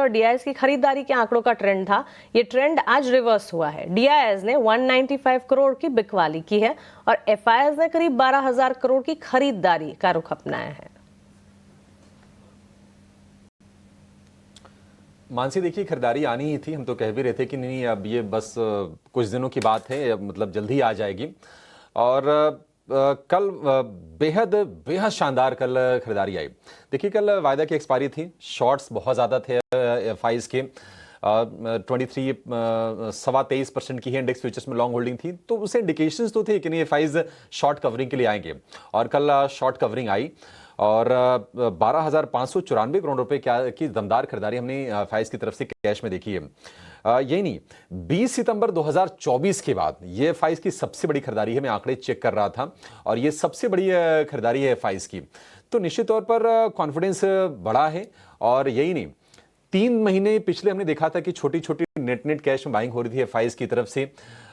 और डीआईएस की खरीदारी के आंकड़ों का ट्रेंड था, ये ट्रेंड आज रिवर्स हुआ है। डीआईएस ने 195 करोड़ की बिकवाली की है और एफआईएस ने करीब 12,000 करोड़ की खरीदारी का रुख अपनाया है। मानसी, देखिए खरीदारी आनी ही थी, हम तो कह भी रहे थे कि नहीं अब ये बस कुछ दिनों की बात है, मतलब जल्दी आ जाएगी। और कल बेहद बेहद शानदार कल खरीदारी आई। देखिए कल वायदा की एक्सपायरी थी, शॉर्ट्स बहुत ज़्यादा थे एफआईज के, 23% की ही इंडेक्स फ्यूचर्स में लॉन्ग होल्डिंग थी, तो उसे इंडिकेशंस तो थे कि नहीं एफआईज शॉर्ट कवरिंग के लिए आएंगे। और कल शॉर्ट कवरिंग आई और 12,594 करोड़ रुपए की दमदार खरीदारी हमने एफआईज की तरफ से कैश में देखी है। यही नहीं, 20 सितंबर 2024 के बाद ये एफआईज की सबसे बड़ी खरीदारी है। मैं आंकड़े चेक कर रहा था और ये सबसे बड़ी खरीदारी है एफआईज की, तो निश्चित तौर पर कॉन्फिडेंस बढ़ा है। और यही नहीं, 3 महीने पिछले हमने देखा था कि छोटी छोटी नेट कैश में बाइंग हो रही थी एफआईज की तरफ से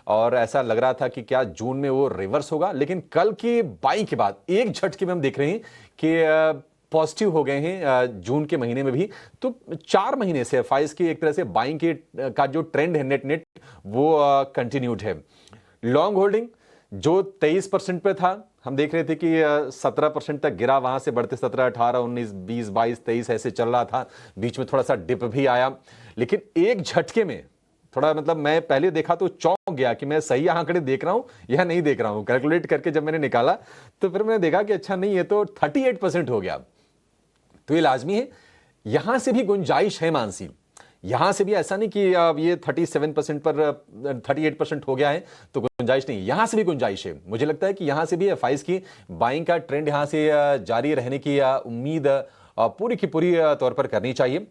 और ऐसा लग रहा था कि क्या जून में वो रिवर्स होगा, लेकिन कल की बाइंग के बाद एक झटके में हम देख रहे हैं कि पॉजिटिव हो गए हैं जून के महीने में भी। तो 4 महीने से एफआईज की एक तरह से बाइंग के का जो ट्रेंड है नेट वो कंटिन्यूड है। लॉन्ग होल्डिंग जो 23% पे था, हम देख रहे थे कि 17% तक गिरा, वहां से बढ़ते 17, 18, 19, 20, 22, 23 ऐसे चल रहा था। बीच में थोड़ा सा डिप भी आया, लेकिन एक झटके में थोड़ा, मतलब मैं पहले देखा तो चौंक गया कि मैं सही आंकड़े देख रहा हूं या नहीं देख रहा हूं। कैलकुलेट करके जब मैंने निकाला तो फिर मैंने देखा कि अच्छा नहीं, ये तो 38% हो गया। तो ये लाजमी है, यहां से भी गुंजाइश है मानसी, यहां से भी ऐसा नहीं कि अब ये 37% पर 38% हो गया है तो गुंजाइश नहीं, यहां से भी गुंजाइश है। मुझे लगता है कि यहां से भी एफआईज की बाइंग का ट्रेंड यहां से जारी रहने की उम्मीद पूरी की पूरी तौर पर करनी चाहिए।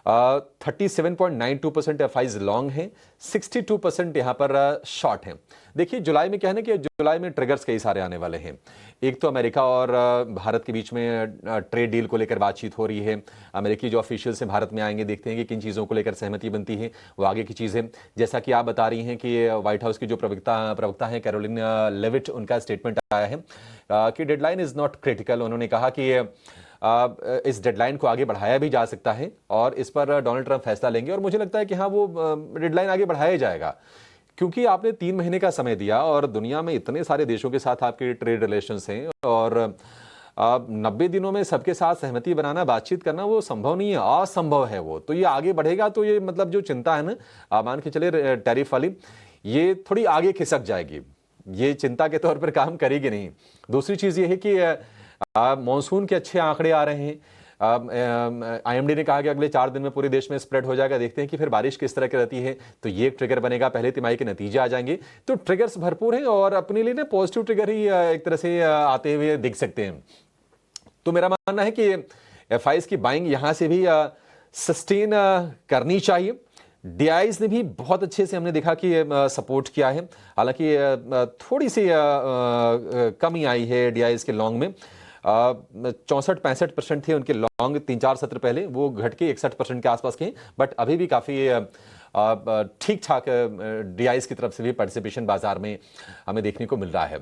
37.92% एफआईज लॉन्ग है, 62% यहां पर शॉर्ट है। देखिए जुलाई में क्या है ना कि जुलाई में ट्रिगर्स कई सारे आने वाले हैं। एक तो अमेरिका और भारत के बीच में ट्रेड डील को लेकर बातचीत हो रही है। अमेरिकी जो ऑफिशियल्स हैं भारत में आएंगे, देखते हैं कि किन चीज़ों को लेकर सहमति बनती है, वो आगे की चीज़ है। जैसा कि आप बता रही हैं कि व्हाइट हाउस की जो प्रवक्ता हैं कैरोलिन लेविट, उनका स्टेटमेंट आया है कि डेडलाइन इज नॉट क्रिटिकल। उन्होंने कहा कि इस डेडलाइन को आगे बढ़ाया भी जा सकता है और इस पर डोनाल्ड ट्रंप फैसला लेंगे। और मुझे लगता है कि हाँ, वो डेडलाइन आगे बढ़ाया जाएगा, क्योंकि आपने 3 महीने का समय दिया और दुनिया में इतने सारे देशों के साथ आपके ट्रेड रिलेशंस हैं और 90 दिनों में सबके साथ सहमति बनाना, बातचीत करना वो संभव नहीं है, असंभव है वो। तो ये आगे बढ़ेगा तो ये मतलब जो चिंता है ना, मान के चले टैरिफ वाली, ये थोड़ी आगे खिसक जाएगी, ये चिंता के तौर पर काम करेगी नहीं। दूसरी चीज़ ये है कि मॉनसून के अच्छे आंकड़े आ रहे हैं। आईएमडी ने कहा कि अगले 4 दिन में पूरे देश में स्प्रेड हो जाएगा। देखते हैं कि फिर बारिश किस तरह की रहती है, तो ये एक ट्रिगर बनेगा, पहले तिमाही के नतीजे आ जाएंगे। तो ट्रिगर्स भरपूर हैं और अपने लिए ना पॉजिटिव ट्रिगर ही एक तरह से आते हुए दिख सकते हैं। तो मेरा मानना है कि एफआईज की बाइंग यहां से भी सस्टेन करनी चाहिए। डीआईज ने भी बहुत अच्छे से हमने देखा कि सपोर्ट किया है, हालांकि थोड़ी सी कमी आई है डीआईज के लॉन्ग में। 64-65% थे उनके लॉन्ग 3-4 सत्र पहले, वो घट के 61% के आसपास के, बट अभी भी काफ़ी ठीक ठाक डीआईज की तरफ से भी पार्टिसिपेशन बाजार में हमें देखने को मिल रहा है।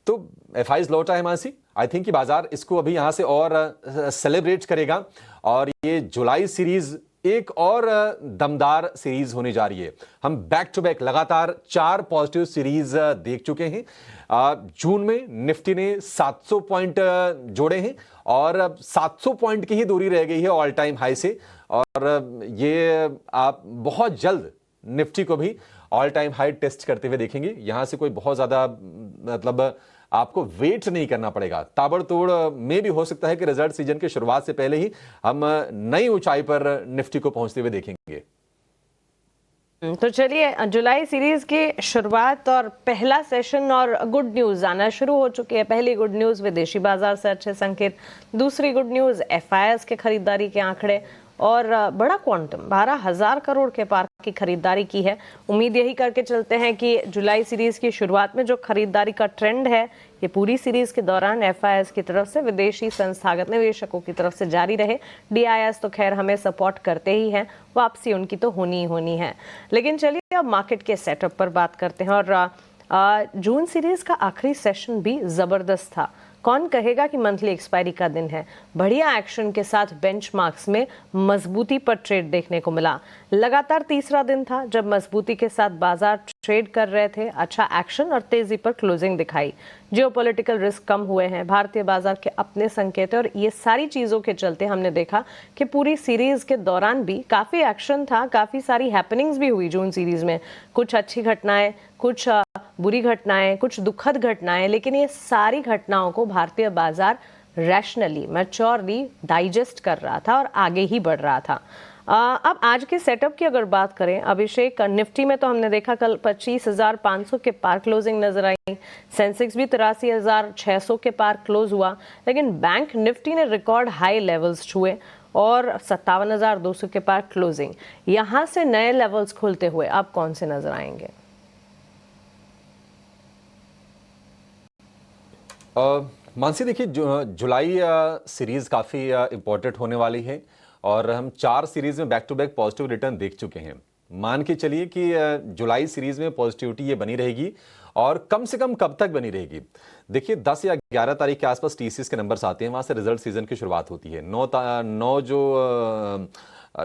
तो एफआईज लौटा है मानसी, आई थिंक कि बाजार इसको अभी यहाँ से और सेलिब्रेट करेगा और ये जुलाई सीरीज एक और दमदार सीरीज होने जा रही है। हम बैक टू बैक लगातार 4 पॉजिटिव सीरीज देख चुके हैं। जून में निफ्टी ने 700 पॉइंट जोड़े हैं और 700 पॉइंट की ही दूरी रह गई है ऑल टाइम हाई से, और ये आप बहुत जल्द निफ्टी को भी ऑल टाइम हाई टेस्ट करते हुए देखेंगे। यहां से कोई बहुत ज्यादा मतलब आपको वेट नहीं करना पड़ेगा, ताबड़तोड़ में भी हो सकता है कि रिजल्ट सीजन की शुरुआत से पहले ही हम नई ऊंचाई पर निफ्टी को पहुंचते हुए देखेंगे। तो चलिए, जुलाई सीरीज की शुरुआत और पहला सेशन और गुड न्यूज आना शुरू हो चुकी है। पहली गुड न्यूज विदेशी बाजार से अच्छे संकेत, दूसरी गुड न्यूज एफआईएस के खरीदारी के आंकड़े और बड़ा क्वांटम 12,000 करोड़ के पार की खरीदारी की है। उम्मीद यही करके चलते हैं कि जुलाई सीरीज की शुरुआत में जो खरीदारी का ट्रेंड है ये पूरी सीरीज के दौरान एफआईएस की तरफ से, विदेशी संस्थागत निवेशकों की तरफ से जारी रहे। डीआईएस तो खैर हमें सपोर्ट करते ही हैं, वापसी उनकी तो होनी ही होनी है। लेकिन चलिए अब मार्केट के सेटअप पर बात करते हैं और जून सीरीज का आखिरी सेशन भी जबरदस्त था। कौन कहेगा कि मंथली एक्सपायरी का दिन है। बढ़िया एक्शन के साथ बेंचमार्क्स में मजबूती पर ट्रेड देखने को मिला। लगातार तीसरा दिन था जब मजबूती के साथ बाजार ट्रेड कर रहे थे। अच्छा एक्शन और तेजी पर क्लोजिंग दिखाई। जियोपॉलिटिकल रिस्क कम हुए हैं, भारतीय बाजार के अपने संकेत, और ये सारी चीजों के चलते हमने देखा कि पूरी सीरीज के दौरान भी काफी एक्शन था, काफी सारी हैपनिंग्स भी हुई जून सीरीज में। कुछ अच्छी घटनाएं, कुछ बुरी घटनाएं, कुछ दुखद घटनाएं, लेकिन ये सारी घटनाओं को भारतीय बाजार रैशनली, मैच्योरली डाइजेस्ट कर रहा था और आगे ही बढ़ रहा था। अब आज के सेटअप की अगर बात करें अभिषेक, निफ्टी में तो हमने देखा कल 25,500 के पार क्लोजिंग नजर आई। सेंसेक्स भी 83,600 के पार क्लोज हुआ, लेकिन बैंक निफ्टी ने रिकॉर्ड हाई लेवल्स छुए और 57,200 के पार क्लोजिंग। यहां से नए लेवल्स खुलते हुए अब कौन से नजर आएंगे? मानसी देखिए, जुलाई सीरीज काफ़ी इम्पोर्टेंट होने वाली है और हम 4 सीरीज में back to back positive return देख चुके हैं। मान के चलिए कि जुलाई सीरीज में पॉजिटिविटी ये बनी रहेगी और कम से कम कब तक बनी रहेगी। देखिए 10 या 11 तारीख के आसपास टीसीएस के नंबर्स आते हैं, वहाँ से रिजल्ट सीजन की शुरुआत होती है।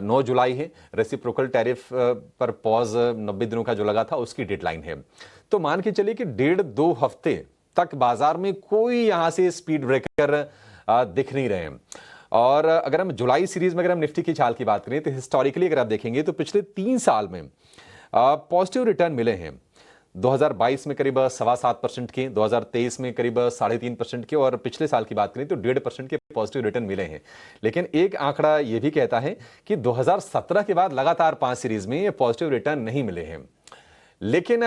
9 जुलाई है, रेसिप्रोकल टैरिफ पर पॉज 90 दिनों का जो लगा था उसकी डेडलाइन है। तो मान के चलिए कि 1.5-2 हफ्ते तक बाजार में कोई यहां से स्पीड ब्रेकर दिख नहीं रहे हैं। और अगर हम जुलाई सीरीज में अगर हम निफ्टी की चाल की बात करें तो हिस्टोरिकली अगर आप देखेंगे तो पिछले 3 साल में पॉजिटिव रिटर्न मिले हैं। 2022 में करीब 7.25% के, 2023 में करीब 3.5% के, और पिछले साल की बात करें तो 1.5% के पॉजिटिव रिटर्न मिले हैं। लेकिन एक आंकड़ा यह भी कहता है कि 2017 के बाद लगातार 5 सीरीज में ये पॉजिटिव रिटर्न नहीं मिले हैं। लेकिन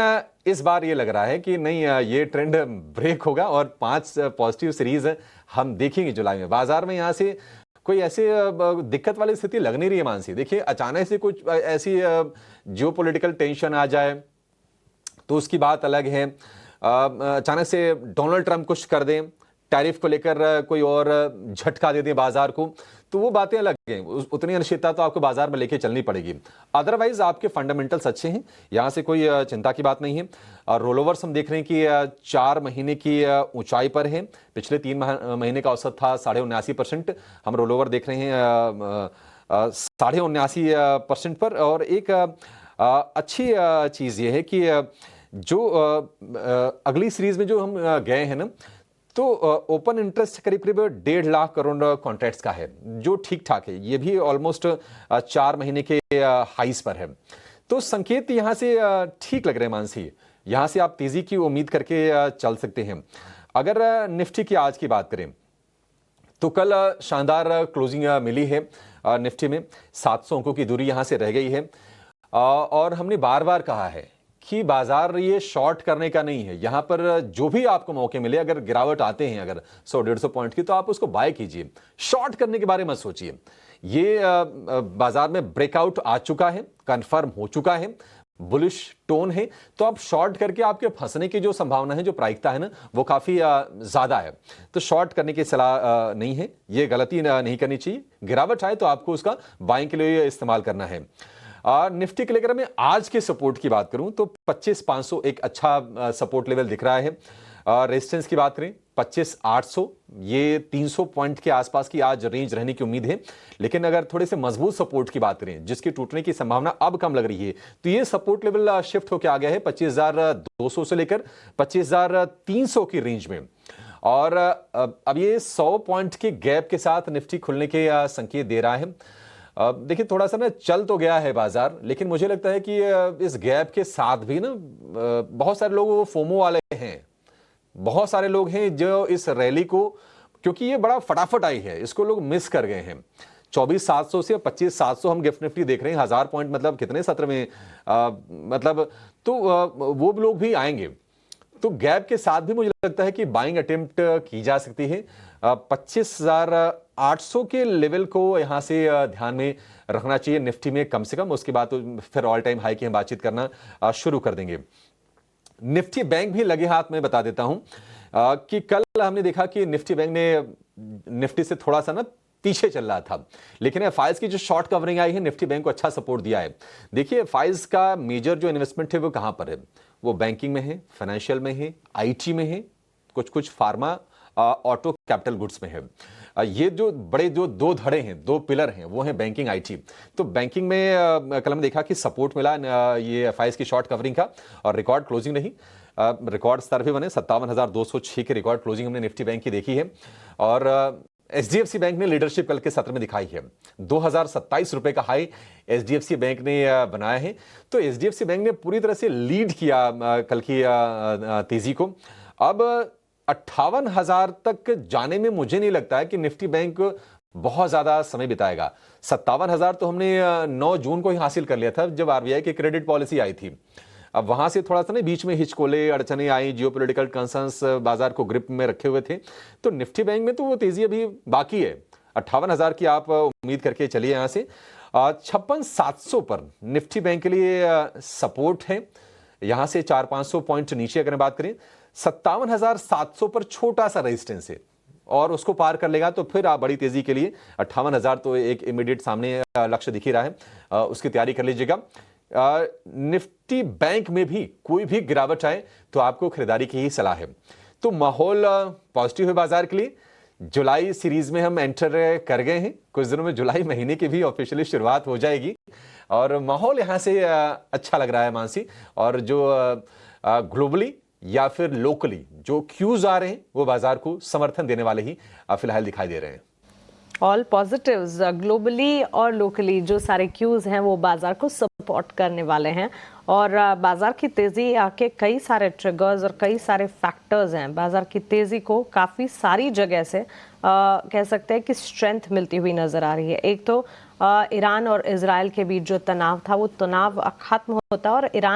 इस बार ये लग रहा है कि नहीं, ये ट्रेंड ब्रेक होगा और 5 पॉजिटिव सीरीज हम देखेंगे जुलाई में। बाजार में यहां से कोई ऐसे दिक्कत वाली स्थिति लग नहीं रही है मानसी। देखिए अचानक से कुछ ऐसी जियोपॉलिटिकल टेंशन आ जाए तो उसकी बात अलग है। अचानक से डोनाल्ड ट्रंप कुछ कर दें, टैरिफ को लेकर कोई और झटका दे दें बाजार को, तो वो बातें अलग हैं। उतनी अनिश्चितता तो आपको बाजार में लेके चलनी पड़ेगी। अदरवाइज आपके फंडामेंटल्स अच्छे हैं, यहां से कोई चिंता की बात नहीं है। और रोल ओवर्स हम देख रहे हैं कि 4 महीने की ऊंचाई पर है। पिछले 3 महीने का औसत था 79%, हम रोल ओवर देख रहे हैं 79.5% पर। और एक अच्छी चीज ये है कि जो अगली सीरीज में जो हम गए हैं ना, तो ओपन इंटरेस्ट करीब 1.5 लाख करोड़ कॉन्ट्रैक्ट्स का है, जो ठीक ठाक है। ये भी ऑलमोस्ट 4 महीने के हाईस पर है। तो संकेत यहां से ठीक लग रहे हैं मानसी। यहां से आप तेजी की उम्मीद करके चल सकते हैं। अगर निफ्टी की आज की बात करें तो कल शानदार क्लोजिंग मिली है निफ्टी में। 700 अंकों की दूरी यहां से रह गई है। और हमने बार बार कहा है कि बाजार ये शॉर्ट करने का नहीं है। यहां पर जो भी आपको मौके मिले, अगर गिरावट आते हैं अगर 100-150 पॉइंट की, तो आप उसको बाय कीजिए। शॉर्ट करने के बारे में मत सोचिए। ये बाजार में ब्रेकआउट आ चुका है, कंफर्म हो चुका है, बुलिश टोन है, तो आप शॉर्ट करके आपके फंसने की जो संभावना है, जो प्रायिकता है ना, वो काफी ज्यादा है। तो शॉर्ट करने की सलाह नहीं है, ये गलती नहीं करनी चाहिए। गिरावट आए तो आपको उसका बाइंग के लिए इस्तेमाल करना है। निफ्टी के लेकर मैं आज के सपोर्ट की बात करूं तो 25,500 एक अच्छा सपोर्ट लेवल दिख रहा है। रेजिस्टेंस की बात करें 25,800, ये 300 पॉइंट के आसपास की आज रेंज रहने की उम्मीद है। लेकिन अगर थोड़े से मजबूत सपोर्ट की बात करें जिसके टूटने की संभावना अब कम लग रही है, तो ये सपोर्ट लेवल शिफ्ट होकर आ गया है 25,200 से लेकर 25,300 की रेंज में। और अब ये 100 पॉइंट के गैप के साथ निफ्टी खुलने के संकेत दे रहा है। देखिए थोड़ा सा ना चल तो गया है बाजार, लेकिन मुझे लगता है कि इस गैप के साथ भी ना बहुत सारे लोग वो फोमो वाले हैं। बहुत सारे लोग हैं जो इस रैली को, क्योंकि ये बड़ा फटाफट आई है, इसको लोग मिस कर गए हैं। 24,700 से 25,700 हम गिफ्ट निफ्टी देख रहे हैं। 1000 पॉइंट मतलब कितने सत्र में, मतलब तो वो लोग भी आएंगे। तो गैप के साथ भी मुझे लगता है कि बाइंग अटेम्प्ट की जा सकती है। 25,800 के लेवल को यहां से ध्यान में रखना चाहिए निफ्टी में कम से कम। उसके बाद तो फिर ऑल टाइम हाई की हम बातचीत करना शुरू कर देंगे। निफ्टी बैंक भी लगे हाथ में बता देता हूं कि कल हमने देखा कि निफ्टी बैंक ने निफ्टी से थोड़ा सा ना पीछे चल रहा था, लेकिन एफआईज की जो शॉर्ट कवरिंग आई है निफ्टी बैंक को अच्छा सपोर्ट दिया है। देखिए एफआईज का मेजर जो इन्वेस्टमेंट है वो कहां पर है, वो बैंकिंग में है, फाइनेंशियल में है, आईटी में है, कुछ फार्मा ऑटो कैपिटल गुड्स में है। ये जो बड़े जो दो धड़े हैं, दो पिलर हैं, वो हैं बैंकिंग, आईटी। तो बैंकिंग में कल हमने देखा कि सपोर्ट मिला ये एफआईएस की शॉर्ट कवरिंग का, और रिकॉर्ड क्लोजिंग नहीं, रिकॉर्ड स्तर भी बने। 57,206 की रिकॉर्ड क्लोजिंग हमने निफ्टी बैंक की देखी है। और एचडीएफसी बैंक ने लीडरशिप कल के सत्र में दिखाई है। 2027 रुपए का हाई एचडीएफसी बैंक ने बनाया है। तो एचडीएफसी बैंक ने पूरी तरह से लीड किया कल की तेजी को। अब 58,000 तक जाने में मुझे नहीं लगता है कि निफ्टी बैंक बहुत ज्यादा समय बिताएगा। 57,000 तो हमने 9 जून को ही हासिल कर लिया था, जब आरबीआई की क्रेडिट पॉलिसी आई थी। अब वहां से थोड़ा सा ना बीच में हिचकोले, अड़चने आई, जियोपॉलिटिकल कंसर्न्स बाजार को ग्रिप में रखे हुए थे। तो निफ्टी बैंक में तो वो तेजी अभी बाकी है। 58,000 की आप उम्मीद करके चलिए। यहां से 56,700 पर निफ्टी बैंक के लिए सपोर्ट है। यहां से 400-500 पॉइंट नीचे अगर बात करें, 57,700 पर छोटा सा रेजिस्टेंस है, और उसको पार कर लेगा तो फिर आप बड़ी तेजी के लिए 58,000 तो एक इमीडिएट सामने लक्ष्य दिख ही रहा है, उसकी तैयारी कर लीजिएगा। निफ्टी बैंक में भी कोई भी गिरावट आए तो आपको खरीदारी की ही सलाह है। तो माहौल पॉजिटिव है बाजार के लिए। जुलाई सीरीज में हम एंटर कर गए हैं। कुछ दिनों में जुलाई महीने की भी ऑफिशियली शुरुआत हो जाएगी, और माहौल यहां से अच्छा लग रहा है मानसी। और जो ग्लोबली या फिर लोकली जो क्यूज आ रहे हैं, वो बाजार को समर्थन देने वाले ही फिलहाल दिखाई दे रहे हैं। ऑल पॉजिटिव्स ग्लोबली और लोकली जो सारे क्यूज हैं वो बाजार को सपोर्ट करने वाले हैं। और बाजार की तेजी आके कई सारे ट्रिगर्स और कई सारे फैक्टर्स हैं। बाजार की तेजी को काफ़ी सारी जगह से कह सकते हैं कि स्ट्रेंथ मिलती हुई नज़र आ रही है। एक तो ईरान और इजराइल के बीच जो तनाव था, वो तनाव खत्म होता है और ईरान